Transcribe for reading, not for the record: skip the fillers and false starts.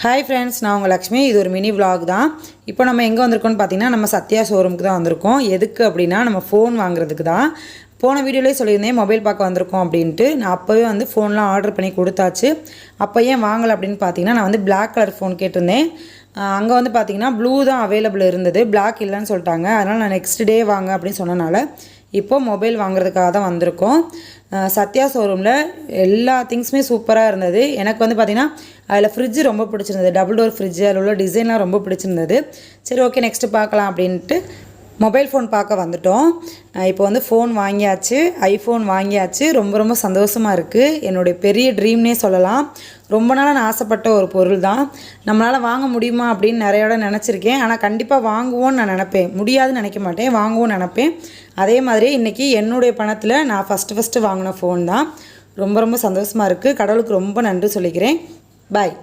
Hi friends, நான் உங்கள் லக்ஷ்மி. இது ஒரு மினி விலாக் தான். இப்போ நம்ம எங்கே வந்திருக்கோம்னு பார்த்தீங்கன்னா, நம்ம சத்யா ஷோரூமுக்கு தான் வந்திருக்கோம். எதுக்கு அப்படின்னா, நம்ம ஃபோன் வாங்குறதுக்கு தான். போன வீடியோலேயே சொல்லியிருந்தேன் மொபைல் பார்க்க வந்திருக்கோம் அப்படின்ட்டு. நான் அப்போவே வந்து ஃபோன்லாம் ஆர்டர் பண்ணி கொடுத்தாச்சு. அப்போ ஏன் வாங்கலை அப்படின்னு பார்த்தீங்கன்னா, நான் வந்து பிளாக் கலர் ஃபோன் கேட்டிருந்தேன். அங்கே வந்து பார்த்தீங்கன்னா ப்ளூ தான் அவைலபிள் இருந்தது, பிளாக் இல்லைன்னு சொல்லிட்டாங்க. அதனால் நான் நெக்ஸ்ட் டே வாங்க அப்படின்னு சொன்னனால இப்போது மொபைல் வாங்குறதுக்காக தான் வந்திருக்கோம். சத்யா ஷோரூமில் எல்லா திங்ஸுமே சூப்பராக இருந்தது. எனக்கு வந்து பார்த்திங்கன்னா அதில் ஃப்ரிட்ஜு ரொம்ப பிடிச்சிருந்தது, டபுள் டோர் ஃப்ரிட்ஜு. அதில் உள்ள டிசைன்லாம் ரொம்ப பிடிச்சிருந்தது. சரி, ஓகே, நெக்ஸ்ட்டு பார்க்கலாம் அப்படின்ட்டு மொபைல் ஃபோன் பார்க்க வந்துட்டோம். இப்போ வந்து ஃபோன் வாங்கியாச்சு, ஐஃபோன் வாங்கியாச்சு. ரொம்ப ரொம்ப சந்தோஷமாக இருக்குது. என்னுடைய பெரிய ட்ரீம்னே சொல்லலாம். ரொம்ப நாளாக நான் ஆசைப்பட்ட ஒரு பொருள் தான். நம்மளால் வாங்க முடியுமா அப்படின்னு நிறைய இடம் நினச்சிருக்கேன். ஆனால் கண்டிப்பாக வாங்குவோன்னு நான் நினப்பேன். முடியாதுன்னு நினைக்க மாட்டேன், வாங்குவோன்னு நினப்பேன். அதே மாதிரி இன்றைக்கி என்னுடைய பணத்தில் நான் ஃபஸ்ட்டு வாங்கின ஃபோன் தான். ரொம்ப ரொம்ப சந்தோஷமாக இருக்குது. கடவுளுக்கு ரொம்ப நன்றி சொல்லிக்கிறேன். பாய்.